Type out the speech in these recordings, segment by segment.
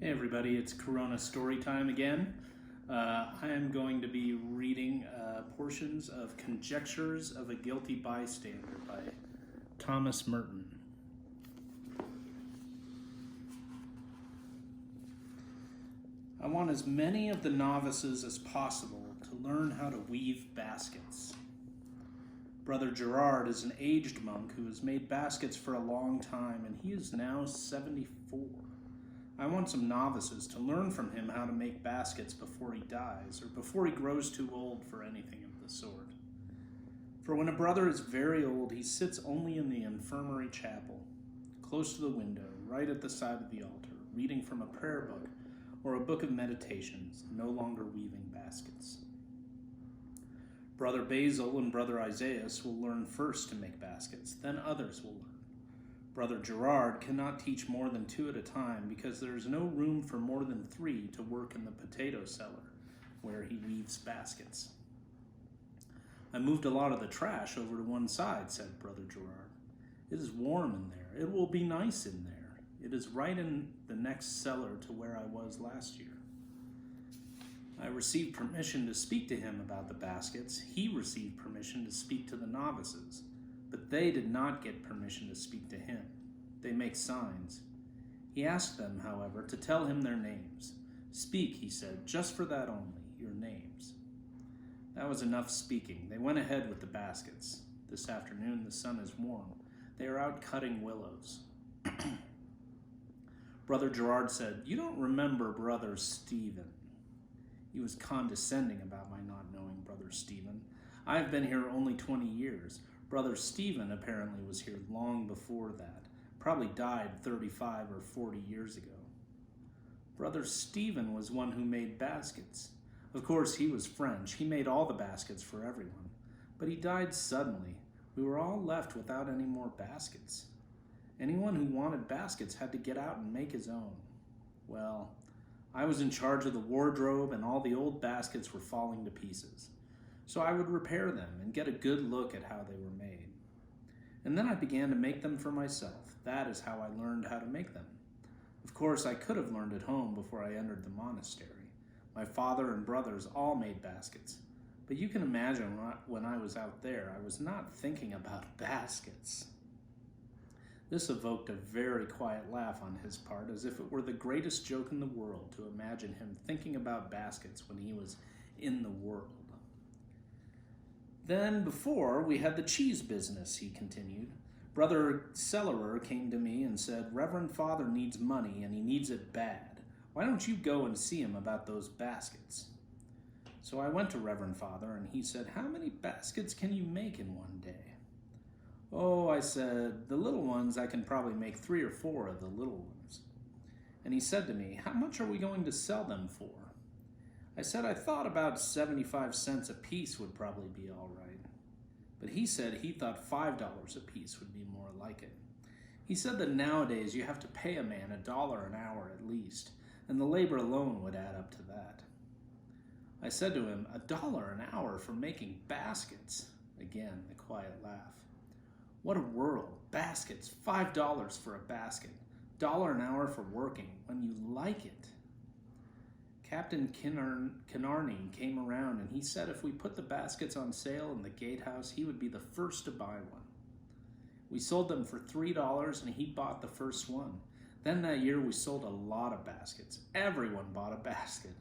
Hey everybody, it's Corona story time again. I am going to be reading portions of Conjectures of a Guilty Bystander by Thomas Merton. I want as many of the novices as possible to learn how to weave baskets. Brother Gerard is an aged monk who has made baskets for a long time, and he is now 74. I want some novices to learn from him how to make baskets before he dies, or before he grows too old for anything of the sort. For when a brother is very old, he sits only in the infirmary chapel, close to the window, right at the side of the altar, reading from a prayer book or a book of meditations, no longer weaving baskets. Brother Basil and Brother Isaias will learn first to make baskets, then others will learn. Brother Gerard cannot teach more than 2 at a time because there is no room for more than 3 to work in the potato cellar where he weaves baskets. I moved a lot of the trash over to one side, said Brother Gerard. It is warm in there. It will be nice in there. It is right in the next cellar to where I was last year. I received permission to speak to him about the baskets. He received permission to speak to the novices. But they did not get permission to speak to him. They make signs. He asked them, however, to tell him their names. Speak, he said, just for that only, your names. That was enough speaking. They went ahead with the baskets. This afternoon the sun is warm. They are out cutting willows. Brother Gerard said, "You don't remember Brother Stephen." He was condescending about my not knowing Brother Stephen. I have been here only 20 years. Brother Stephen apparently was here long before that, probably died 35 or 40 years ago. Brother Stephen was one who made baskets. Of course, he was French. He made all the baskets for everyone. But he died suddenly. We were all left without any more baskets. Anyone who wanted baskets had to get out and make his own. Well, I was in charge of the wardrobe, and all the old baskets were falling to pieces. So I would repair them and get a good look at how they were made. And then I began to make them for myself. That is how I learned how to make them. Of course, I could have learned at home before I entered the monastery. My father and brothers all made baskets. But you can imagine when I was out there, I was not thinking about baskets. This evoked a very quiet laugh on his part, as if it were the greatest joke in the world to imagine him thinking about baskets when he was in the world. Then before, we had the cheese business, he continued. Brother Cellarer came to me and said, "Reverend Father needs money and he needs it bad. Why don't you go and see him about those baskets?" So I went to Reverend Father and he said, "How many baskets can you make in one day?" "Oh," I said, "the little ones I can probably make 3 or 4 of the little ones." And he said to me, "How much are we going to sell them for?" I said I thought about 75 cents a piece would probably be all right. But he said he thought $5 a piece would be more like it. He said that nowadays you have to pay a man $1 an hour at least, and the labor alone would add up to that. I said to him, $1 an hour for making baskets? Again, the quiet laugh. What a world. Baskets, $5 for a basket. $1 an hour for working, when you like it. Captain Kinarney came around and he said if we put the baskets on sale in the gatehouse, he would be the first to buy one. We sold them for $3 and he bought the first one. Then that year we sold a lot of baskets. Everyone bought a basket.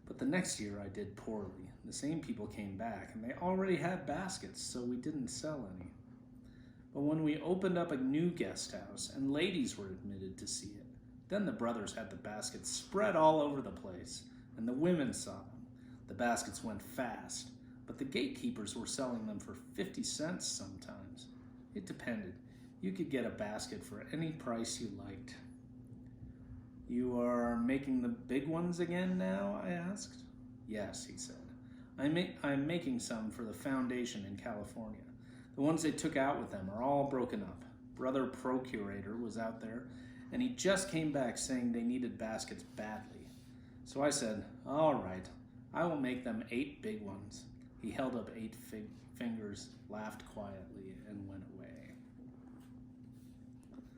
But the next year I did poorly. The same people came back and they already had baskets, so we didn't sell any. But when we opened up a new guest house and ladies were admitted to see it, then the brothers had the baskets spread all over the place, and the women saw them. The baskets went fast, but the gatekeepers were selling them for 50 cents sometimes. It depended. You could get a basket for any price you liked. "You are making the big ones again now?" I asked. "Yes," he said. I'm making some for the foundation in California. The ones they took out with them are all broken up. Brother Procurator was out there, and he just came back saying they needed baskets badly. So I said, "All right, I will make them 8 big ones." He held up 8 fingers, laughed quietly.